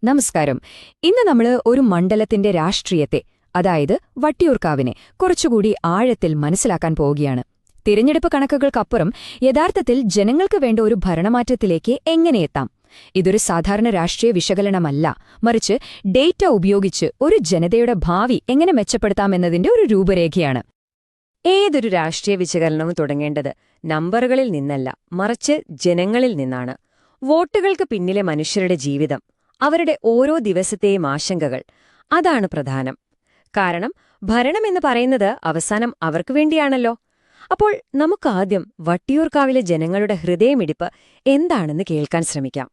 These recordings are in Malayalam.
നമസ്കാരം. ഇന്ന് നമ്മൾ ഒരു മണ്ഡലത്തിന്റെ രാഷ്ട്രീയത്തെ, അതായത് വട്ടിയൂർക്കാവിനെ കുറച്ചുകൂടി ആഴത്തിൽ മനസ്സിലാക്കാൻ പോവുകയാണ്. തിരഞ്ഞെടുപ്പ് കണക്കുകൾക്കപ്പുറം യഥാർത്ഥത്തിൽ ജനങ്ങൾക്ക് വേണ്ട ഒരു ഭരണമാറ്റത്തിലേക്ക് എങ്ങനെ എത്താം? ഇതൊരു സാധാരണ രാഷ്ട്രീയ വിശകലനമല്ല, മറിച്ച് ഡേറ്റ ഉപയോഗിച്ച് ഒരു ജനതയുടെ ഭാവി എങ്ങനെ മെച്ചപ്പെടുത്താമെന്നതിന്റെ ഒരു രൂപരേഖയാണ്. ഏതൊരു രാഷ്ട്രീയ വിശകലനവും തുടങ്ങേണ്ടത് നമ്പറുകളിൽ നിന്നല്ല, മറിച്ച് ജനങ്ങളിൽ നിന്നാണ്. വോട്ടുകൾക്ക് പിന്നിലെ മനുഷ്യരുടെ ജീവിതം, അവരുടെ ഓരോ ദിവസത്തെയും ആശങ്കകൾ, അതാണ് പ്രധാനം. കാരണം ഭരണമെന്ന് പറയുന്നത് അവസാനം അവർക്ക് വേണ്ടിയാണല്ലോ. അപ്പോൾ നമുക്കാദ്യം വട്ടിയൂർക്കാവിലെ ജനങ്ങളുടെ ഹൃദയമിടിപ്പ് എന്താണെന്ന് കേൾക്കാൻ ശ്രമിക്കാം.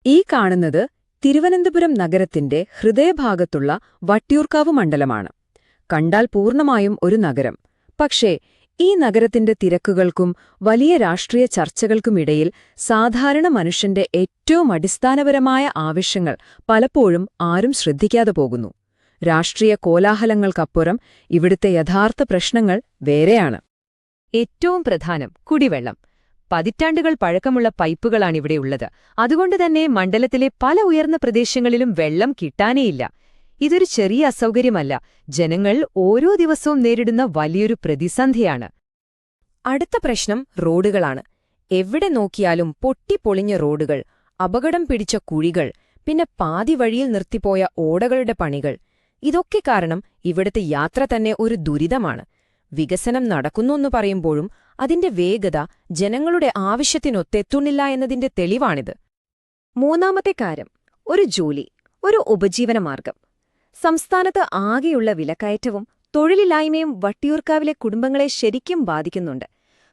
ഈ കാണുന്നത് തിരുവനന്തപുരം നഗരത്തിന്റെ ഹൃദയഭാഗത്തുള്ള വട്ടിയൂർക്കാവ് മണ്ഡലമാണ്. കണ്ടാൽ പൂർണ്ണമായും ഒരു നഗരം. പക്ഷേ ഈ നഗരത്തിന്റെ തിരക്കുകൾക്കും വലിയ രാഷ്ട്രീയ ചർച്ചകൾക്കുമിടയിൽ സാധാരണ മനുഷ്യന്റെ ഏറ്റവും അടിസ്ഥാനപരമായ ആവശ്യങ്ങൾ പലപ്പോഴും ആരും ശ്രദ്ധിക്കാതെ പോകുന്നു. രാഷ്ട്രീയ കോലാഹലങ്ങൾക്കപ്പുറം ഇവിടുത്തെ യഥാർത്ഥ പ്രശ്നങ്ങൾ വേറെയാണ്. ഏറ്റവും പ്രധാനം കുടിവെള്ളം. പതിറ്റാണ്ടുകൾ പഴക്കമുള്ള പൈപ്പുകളാണിവിടെയുള്ളത്. അതുകൊണ്ടുതന്നെ മണ്ഡലത്തിലെ പല ഉയർന്ന പ്രദേശങ്ങളിലും വെള്ളം കിട്ടാനേയില്ല. ഇതൊരു ചെറിയ അസൗകര്യമല്ല, ജനങ്ങൾ ഓരോ ദിവസവും നേരിടുന്ന വലിയൊരു പ്രതിസന്ധിയാണ്. അടുത്ത പ്രശ്നം റോഡുകളാണ്. എവിടെ നോക്കിയാലും പൊട്ടിപ്പൊളിഞ്ഞ റോഡുകൾ, അപകടം പിടിച്ച കുഴികൾ, പിന്നെ പാതി വഴിയിൽ നിർത്തിപ്പോയ ഓടകളുടെ പണികൾ. ഇതൊക്കെ കാരണം ഇവിടുത്തെ യാത്ര തന്നെ ഒരു ദുരിതമാണ്. വികസനം നടക്കുന്നുവെന്ന് പറയുമ്പോഴും അതിന്റെ വേഗത ജനങ്ങളുടെ ആവശ്യത്തിനൊത്തെത്തുന്നില്ല എന്നതിന്റെ തെളിവാണിത്. മൂന്നാമത്തെ കാര്യം, ഒരു ജോലി, ഒരു ഉപജീവനമാർഗം. സംസ്ഥാനത്ത് ആകെയുള്ള വിലക്കയറ്റവും തൊഴിലില്ലായ്മയും വട്ടിയൂർക്കാവിലെ കുടുംബങ്ങളെ ശരിക്കും ബാധിക്കുന്നുണ്ട്.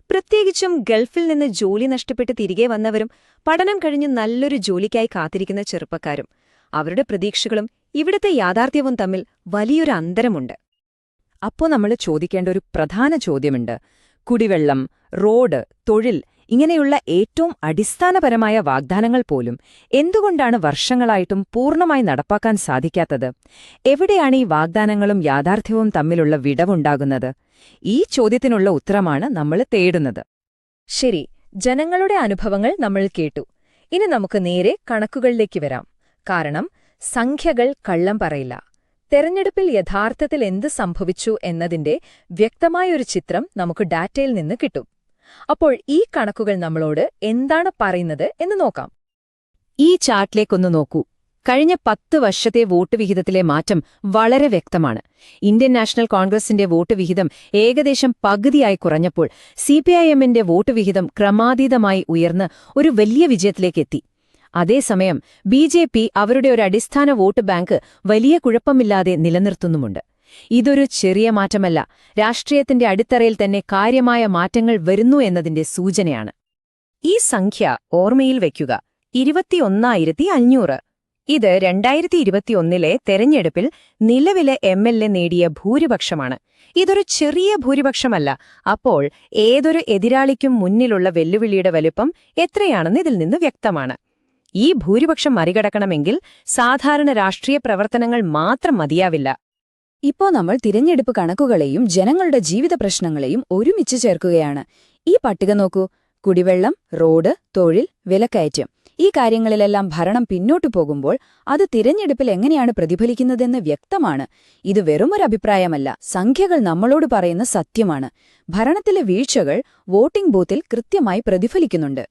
പ്രത്യേകിച്ചും ഗൾഫിൽ നിന്ന് ജോലി നഷ്ടപ്പെട്ട് തിരികെ വന്നവരും പഠനം കഴിഞ്ഞ് നല്ലൊരു ജോലിക്കായി കാത്തിരിക്കുന്ന ചെറുപ്പക്കാരും. അവരുടെ പ്രതീക്ഷകളും ഇവിടുത്തെ യാഥാർത്ഥ്യവും തമ്മിൽ വലിയൊരു അന്തരമുണ്ട്. അപ്പോൾ നമ്മൾ ചോദിക്കേണ്ട ഒരു പ്രധാന ചോദ്യമുണ്ട്. കുടിവെള്ളം, റോഡ്, തൊഴിൽ, ഇങ്ങനെയുള്ള ഏറ്റവും അടിസ്ഥാനപരമായ വാഗ്ദാനങ്ങൾ പോലും എന്തുകൊണ്ടാണ് വർഷങ്ങളായിട്ടും പൂർണ്ണമായി നടപ്പാക്കാൻ സാധിക്കാത്തത്? എവിടെയാണ് ഈ വാഗ്ദാനങ്ങളും യാഥാർത്ഥ്യവും തമ്മിലുള്ള വിടവുണ്ടാകുന്നത്? ഈ ചോദ്യത്തിനുള്ള ഉത്തരമാണ് നമ്മൾ തേടുന്നത്. ശരി, ജനങ്ങളുടെ അനുഭവങ്ങൾ നമ്മൾ കേട്ടു. ഇനി നമുക്ക് നേരെ കണക്കുകളിലേക്ക് വരാം. കാരണം സംഖ്യകൾ കള്ളം പറയില്ല. തെരഞ്ഞെടുപ്പിൽ യഥാർത്ഥത്തിൽ എന്ത് സംഭവിച്ചു എന്നതിന്റെ വ്യക്തമായൊരു ചിത്രം നമുക്ക് ഡാറ്റയിൽ നിന്ന് കിട്ടും. അപ്പോൾ ഈ കണക്കുകൾ നമ്മളോട് എന്താണ് പറയുന്നത് എന്ന് നോക്കാം. ഈ ചാർട്ടിലേക്കൊന്ന് നോക്കൂ. കഴിഞ്ഞ 10 വർഷത്തെ വോട്ട് വിഹിതത്തിലെ മാറ്റം വളരെ വ്യക്തമാണ്. ഇന്ത്യൻ നാഷണൽ കോൺഗ്രസിന്റെ വോട്ട് വിഹിതം ഏകദേശം പകുതിയായി കുറഞ്ഞപ്പോൾ സിപിഐഎമ്മിന്റെ വോട്ട് വിഹിതം ക്രമാതീതമായി ഉയർന്ന് ഒരു വലിയ വിജയത്തിലേക്കെത്തി. അതേസമയം ബിജെപി അവരുടെ ഒരു അടിസ്ഥാന വോട്ട് ബാങ്ക് വലിയ കുഴപ്പമില്ലാതെ നിലനിർത്തുന്നുമുണ്ട്. ഇതൊരു ചെറിയ മാറ്റമല്ല, രാഷ്ട്രീയത്തിന്റെ അടിത്തറയിൽ തന്നെ കാര്യമായ മാറ്റങ്ങൾ വരുന്നു എന്നതിന്റെ സൂചനയാണ്. ഈ സംഖ്യ ഓർമ്മയിൽ വയ്ക്കുക, 21,500. ഇത് 2021 തെരഞ്ഞെടുപ്പിൽ നിലവിലെ എംഎൽഎ നേടിയ ഭൂരിപക്ഷമാണ്. ഇതൊരു ചെറിയ ഭൂരിപക്ഷമല്ല. അപ്പോൾ ഏതൊരു എതിരാളിക്കും മുന്നിലുള്ള വെല്ലുവിളിയുടെ വലിപ്പം എത്രയാണെന്ന് ഇതിൽ നിന്ന് വ്യക്തമാണ്. ഈ ഭൂരിപക്ഷം മറികടക്കണമെങ്കിൽ സാധാരണ രാഷ്ട്രീയ പ്രവർത്തനങ്ങൾ മാത്രം മതിയാവില്ല. ഇപ്പോൾ നമ്മൾ തിരഞ്ഞെടുപ്പ് കണക്കുകളെയും ജനങ്ങളുടെ ജീവിത പ്രശ്നങ്ങളെയും ഒരുമിച്ച് ചേർക്കുകയാണ്. ഈ പട്ടിക നോക്കൂ. കുടിവെള്ളം, റോഡ്, തൊഴിൽ, വിലക്കയറ്റം, ഈ കാര്യങ്ങളിലെല്ലാം ഭരണം പിന്നോട്ടു പോകുമ്പോൾ അത് തിരഞ്ഞെടുപ്പിൽ എങ്ങനെയാണ് പ്രതിഫലിക്കുന്നതെന്ന് വ്യക്തമാണ്. ഇത് വെറുമൊരു അഭിപ്രായമല്ല, സംഖ്യകൾ നമ്മളോട് പറയുന്ന സത്യമാണ്. ഭരണത്തിലെ വീഴ്ചകൾ വോട്ടിംഗ് ബൂത്തിൽ കൃത്യമായി പ്രതിഫലിക്കുന്നുണ്ട്.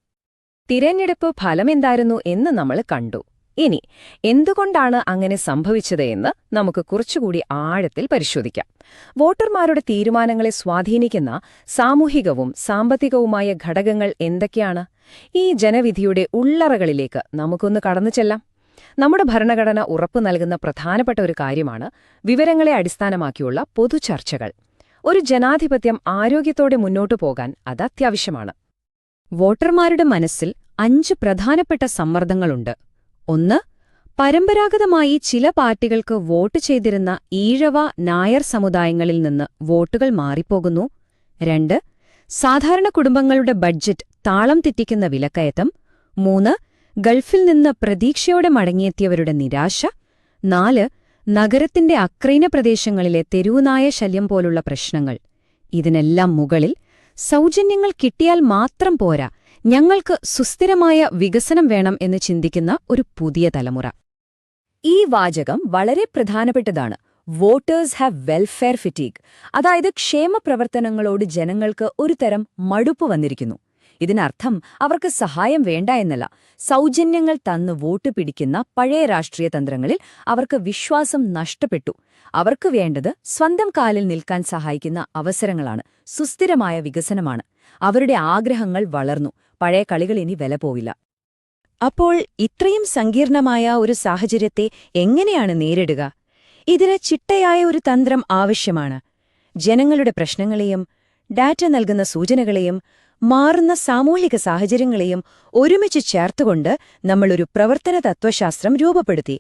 തിരഞ്ഞെടുപ്പ് ഫലമെന്തായിരുന്നു എന്ന് നമ്മൾ കണ്ടു. ഇനി എന്തുകൊണ്ടാണ് അങ്ങനെ സംഭവിച്ചത് എന്ന് നമുക്ക് കുറച്ചുകൂടി ആഴത്തിൽ പരിശോധിക്കാം. വോട്ടർമാരുടെ തീരുമാനങ്ങളെ സ്വാധീനിക്കുന്ന സാമൂഹികവും സാമ്പത്തികവുമായ ഘടകങ്ങൾ എന്തൊക്കെയാണ്? ഈ ജനവിധിയുടെ ഉള്ളറകളിലേക്ക് നമുക്കൊന്ന് കടന്നു ചെല്ലാം. നമ്മുടെ ഭരണഘടന ഉറപ്പു നൽകുന്ന പ്രധാനപ്പെട്ട ഒരു കാര്യമാണ് വിവരങ്ങളെ അടിസ്ഥാനമാക്കിയുള്ള പൊതുചർച്ചകൾ. ഒരു ജനാധിപത്യം ആരോഗ്യത്തോടെ മുന്നോട്ടു പോകാൻ അത് അത്യാവശ്യമാണ്. വോട്ടർമാരുടെ മനസ്സിൽ 5 പ്രധാനപ്പെട്ട സമ്മർദ്ദങ്ങളുണ്ട്. 1. പരമ്പരാഗതമായി ചില പാർട്ടികൾക്ക് വോട്ട് ചെയ്തിരുന്ന ഈഴവ, നായർ സമുദായങ്ങളിൽ നിന്ന് വോട്ടുകൾ മാറിപ്പോകുന്നു. 2. സാധാരണ കുടുംബങ്ങളുടെ ബഡ്ജറ്റ് താളം തെറ്റിക്കുന്ന വിലക്കയറ്റം. 3. ഗൾഫിൽ നിന്ന് പ്രതീക്ഷയോടെ മടങ്ങിയെത്തിയവരുടെ നിരാശ. 4. നഗരത്തിന്റെ അക്രൈന പ്രദേശങ്ങളിലെ തെരുവുനായ ശല്യം പോലുള്ള പ്രശ്നങ്ങൾ. ഇതിനെല്ലാം മുകളിൽ സൗജന്യങ്ങൾ കിട്ടിയാൽ മാത്രം പോരാ, ഞങ്ങൾക്ക് സുസ്ഥിരമായ വികസനം വേണം എന്ന് ചിന്തിക്കുന്ന ഒരു പുതിയ തലമുറ. ഈ വാചകം വളരെ പ്രധാനപ്പെട്ടതാണ്. വോട്ടേഴ്സ് ഹാവ് വെൽഫെയർ ഫിറ്റീഗ്, അതായത് ക്ഷേമപ്രവർത്തനങ്ങളോട് ജനങ്ങൾക്ക് ഒരു തരം മടുപ്പ് വന്നിരിക്കുന്നു. ഇതിനർത്ഥം അവർക്ക് സഹായം വേണ്ട എന്നല്ല, സൗജന്യങ്ങൾ തന്ന് വോട്ട് പിടിക്കുന്ന പഴയ രാഷ്ട്രീയ തന്ത്രങ്ങളിൽ അവർക്ക് വിശ്വാസം നഷ്ടപ്പെട്ടു. അവർക്ക് വേണ്ടത് സ്വന്തം കാലിൽ നിൽക്കാൻ സഹായിക്കുന്ന അവസരങ്ങളാണ്, സുസ്ഥിരമായ വികസനമാണ്. അവരുടെ ആഗ്രഹങ്ങൾ വളർന്നു, പഴയ കളികൾ ഇനി വില പോവില്ല. അപ്പോൾ ഇത്രയും സങ്കീർണമായ ഒരു സാഹചര്യത്തെ എങ്ങനെയാണ് നേരിടുക? ഇതിന് ചിട്ടയായ ഒരു തന്ത്രം ആവശ്യമാണ്. ജനങ്ങളുടെ പ്രശ്നങ്ങളെയും ഡാറ്റ നൽകുന്ന സൂചനകളെയും മാറുന്ന സാമൂഹിക സാഹചര്യങ്ങളെയും ഒരുമിച്ച് ചേർത്തുകൊണ്ട് നമ്മളൊരു പ്രവർത്തന തത്വശാസ്ത്രം രൂപപ്പെടുത്തി.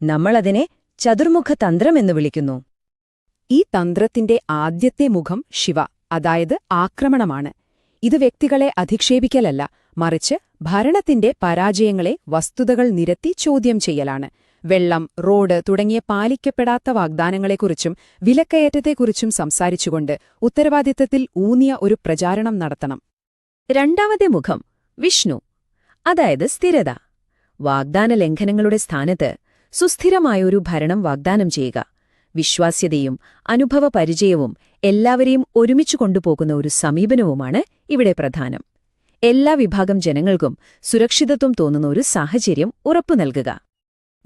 നമ്മളതിനെ ചതുർമുഖ തന്ത്രം എന്ന് വിളിക്കുന്നു. ഈ തന്ത്രത്തിന്റെ ആദ്യത്തെ മുഖം ശിവ, അതായത് ആക്രമണമാണ്. ഇത് വ്യക്തികളെ അധിക്ഷേപിക്കലല്ല, മറിച്ച് ഭരണത്തിന്റെ പരാജയങ്ങളെ വസ്തുതകൾ നിരത്തി ചോദ്യം ചെയ്യലാണ്. വെള്ളം, റോഡ് തുടങ്ങിയ പാലിക്കപ്പെടാത്ത വാഗ്ദാനങ്ങളെക്കുറിച്ചും വിലക്കയറ്റത്തെക്കുറിച്ചും സംസാരിച്ചുകൊണ്ട് ഉത്തരവാദിത്തത്തിൽ ഊന്നിയ ഒരു പ്രചാരണം നടത്തണം. രണ്ടാമത്തെ മുഖം വിഷ്ണു, അതായത് സ്ഥിരത. വാഗ്ദാന ലംഘനങ്ങളുടെ സ്ഥാനത്ത് സുസ്ഥിരമായൊരു ഭരണം വാഗ്ദാനം ചെയ്യുക. വിശ്വാസ്യതയും അനുഭവ പരിചയവും എല്ലാവരെയും ഒരുമിച്ചു കൊണ്ടുപോകുന്ന ഒരു സമീപനവുമാണ് ഇവിടെ പ്രധാനം. എല്ലാ വിഭാഗം ജനങ്ങൾക്കും സുരക്ഷിതത്വം തോന്നുന്ന ഒരു സാഹചര്യം ഉറപ്പു നൽകുക.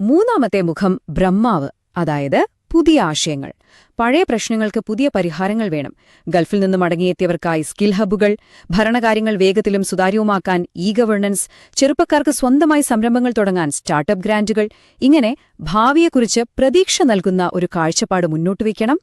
മൂന്നാമത്തെ മുഖം ബ്രഹ്മാവ്, അതായത് പുതിയ ആശയങ്ങൾ. പഴയ പ്രശ്നങ്ങൾക്ക് പുതിയ പരിഹാരങ്ങൾ വേണം. ഗൾഫിൽ നിന്ന് മടങ്ങിയെത്തിയവർക്കായി സ്കിൽ ഹബ്ബുകൾ, ഭരണകാര്യങ്ങൾ വേഗത്തിലും സുതാര്യവുമാക്കാൻ ഗവേണൻസ്, ചെറുപ്പക്കാർക്ക് സ്വന്തമായി സംരംഭങ്ങൾ തുടങ്ങാൻ സ്റ്റാർട്ടപ്പ് ഗ്രാന്റുകൾ, ഇങ്ങനെ ഭാവിയെക്കുറിച്ച് പ്രതീക്ഷ നൽകുന്ന ഒരു കാഴ്ചപ്പാട് മുന്നോട്ടുവയ്ക്കണം.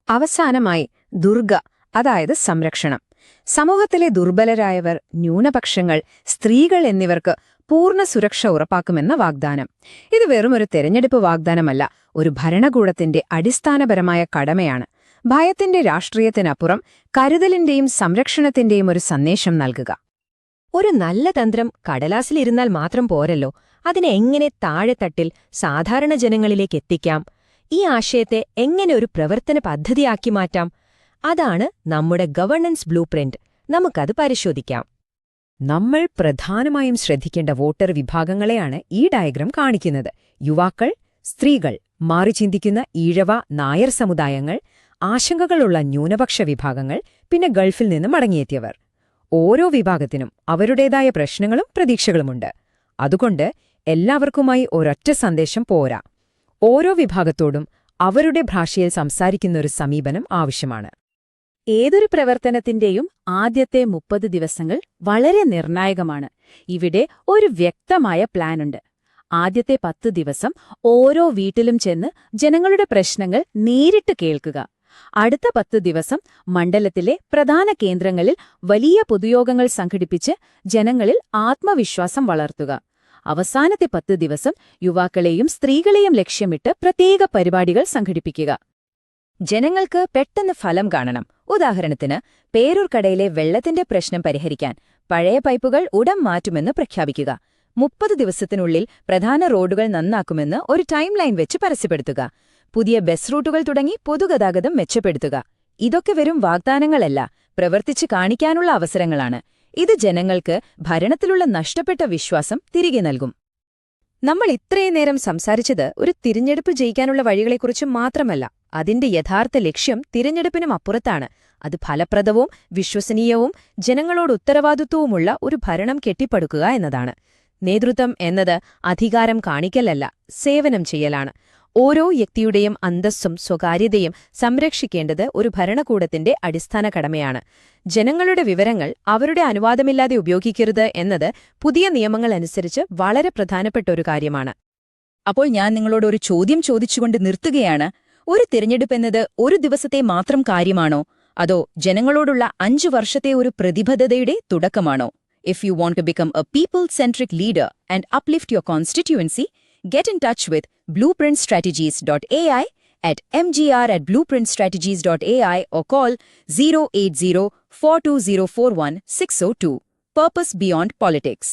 അവസാനമായി ദുർഗ, അതായത് സംരക്ഷണം. സമൂഹത്തിലെ ദുർബലരായവർ, ന്യൂനപക്ഷങ്ങൾ, സ്ത്രീകൾ എന്നിവർക്ക് പൂർണ്ണ സുരക്ഷ ഉറപ്പാക്കുമെന്ന വാഗ്ദാനം. ഇത് വെറുമൊരു തെരഞ്ഞെടുപ്പ് വാഗ്ദാനമല്ല, ഒരു ഭരണകൂടത്തിന്റെ അടിസ്ഥാനപരമായ കടമയാണ്. ഭയത്തിന്റെ രാഷ്ട്രീയത്തിനപ്പുറം കരുതലിന്റെയും സംരക്ഷണത്തിന്റെയും ഒരു സന്ദേശം നൽകുക. ഒരു നല്ല തന്ത്രം കടലാസിലിരുന്നാൽ മാത്രം പോരല്ലോ, അതിനെ എങ്ങനെ താഴെത്തട്ടിൽ സാധാരണ ജനങ്ങളിലേക്ക് എത്തിക്കാം? ഈ ആശയത്തെ എങ്ങനെ ഒരു പ്രവർത്തന പദ്ധതിയാക്കി മാറ്റാം? അതാണ് നമ്മുടെ ഗവേണൻസ് ബ്ലൂ പ്രിന്റ്. നമുക്കത് പരിശോധിക്കാം. നമ്മൾ പ്രധാനമായും ശ്രദ്ധിക്കേണ്ട വോട്ടർ വിഭാഗങ്ങളെയാണ് ഈ ഡയഗ്രം കാണിക്കുന്നത്. യുവാക്കൾ, സ്ത്രീകൾ, മാറിച്ചിന്തിക്കുന്ന ഈഴവ, നായർ സമുദായങ്ങൾ, ആശങ്കകളുള്ള ന്യൂനപക്ഷ വിഭാഗങ്ങൾ, പിന്നെ ഗൾഫിൽ നിന്ന് മടങ്ങിയെത്തിയവർ. ഓരോ വിഭാഗത്തിനും അവരുടേതായ പ്രശ്നങ്ങളും പ്രതീക്ഷകളുമുണ്ട്. അതുകൊണ്ട് എല്ലാവർക്കുമായി ഒരൊറ്റ സന്ദേശം പോരാ. ഓരോ വിഭാഗത്തോടും അവരുടെ ഭാഷയിൽ സംസാരിക്കുന്നൊരു സമീപനം ആവശ്യമാണ്. ഏതൊരു പ്രവർത്തനത്തിന്റെയും ആദ്യത്തെ 30 ദിവസങ്ങൾ വളരെ നിർണായകമാണ്. ഇവിടെ ഒരു വ്യക്തമായ പ്ലാനുണ്ട്. ആദ്യത്തെ 10 ദിവസം ഓരോ വീട്ടിലും ചെന്ന് ജനങ്ങളുടെ പ്രശ്നങ്ങൾ നേരിട്ട് കേൾക്കുക. അടുത്ത 10 ദിവസം മണ്ഡലത്തിലെ പ്രധാന കേന്ദ്രങ്ങളിൽ വലിയ പൊതുയോഗങ്ങൾ സംഘടിപ്പിച്ച് ജനങ്ങളിൽ ആത്മവിശ്വാസം വളർത്തുക. അവസാനത്തെ 10 ദിവസം യുവാക്കളെയും സ്ത്രീകളെയും ലക്ഷ്യമിട്ട് പ്രത്യേക പരിപാടികൾ സംഘടിപ്പിക്കുക. ജനങ്ങൾക്ക് പെട്ടെന്ന് ഫലം കാണണം. ഉദാഹരണത്തിന്, പേരൂർക്കടയിലെ വെള്ളത്തിന്റെ പ്രശ്നം പരിഹരിക്കാൻ പഴയ പൈപ്പുകൾ ഉടൻ മാറ്റുമെന്ന് പ്രഖ്യാപിക്കുക. 30 ദിവസത്തിനുള്ളിൽ പ്രധാന റോഡുകൾ നന്നാക്കുമെന്ന് ഒരു ടൈം ലൈൻ വെച്ച് പരസ്യപ്പെടുത്തുക. പുതിയ ബസ് റൂട്ടുകൾ തുടങ്ങി പൊതുഗതാഗതം മെച്ചപ്പെടുത്തുക. ഇതൊക്കെ വെറും വാഗ്ദാനങ്ങളല്ല, പ്രവർത്തിച്ചു കാണിക്കാനുള്ള അവസരങ്ങളാണ്. ഇത് ജനങ്ങൾക്ക് ഭരണത്തിലുള്ള നഷ്ടപ്പെട്ട വിശ്വാസം തിരികെ നൽകും. നമ്മൾ ഇത്രയും നേരം സംസാരിച്ചത് ഒരു തിരഞ്ഞെടുപ്പ് ജയിക്കാനുള്ള വഴികളെക്കുറിച്ച് മാത്രമല്ല. അതിന്റെ യഥാർത്ഥ ലക്ഷ്യം തിരഞ്ഞെടുപ്പിനും അപ്പുറത്താണ്. അത് ഫലപ്രദവും വിശ്വസനീയവും ജനങ്ങളോട് ഉത്തരവാദിത്വവുമുള്ള ഒരു ഭരണം കെട്ടിപ്പടുക്കുക എന്നതാണ്. നേതൃത്വം എന്നത് അധികാരം കാണിക്കലല്ല, സേവനം ചെയ്യലാണ്. ഓരോ വ്യക്തിയുടെയും അന്തസ്സും സ്വകാര്യതയും സംരക്ഷിക്കേണ്ടത് ഒരു ഭരണകൂടത്തിന്റെ അടിസ്ഥാന കടമയാണ്. ജനങ്ങളുടെ വിവരങ്ങൾ അവരുടെ അനുവാദമില്ലാതെ ഉപയോഗിക്കരുത് എന്നത് പുതിയ നിയമങ്ങൾ അനുസരിച്ച് വളരെ പ്രധാനപ്പെട്ട ഒരു കാര്യമാണ്. അപ്പോൾ ഞാൻ നിങ്ങളോട് ഒരു ചോദ്യം ചോദിച്ചുകൊണ്ട് നിർത്തുകയാണ്. ഒരു തിരഞ്ഞെടുപ്പ് എന്നത് ഒരു ദിവസത്തെ മാത്രം കാര്യമാണോ, അതോ ജനങ്ങളോടുള്ള 5 വർഷത്തെ ഒരു പ്രതിബദ്ധതയുടെ തുടക്കമാണോ? If you want to become a people-centric leader and uplift your constituency, get in touch with blueprintstrategies.ai at mgr@blueprintstrategies.ai or call 080-42041-602. Purpose Beyond Politics.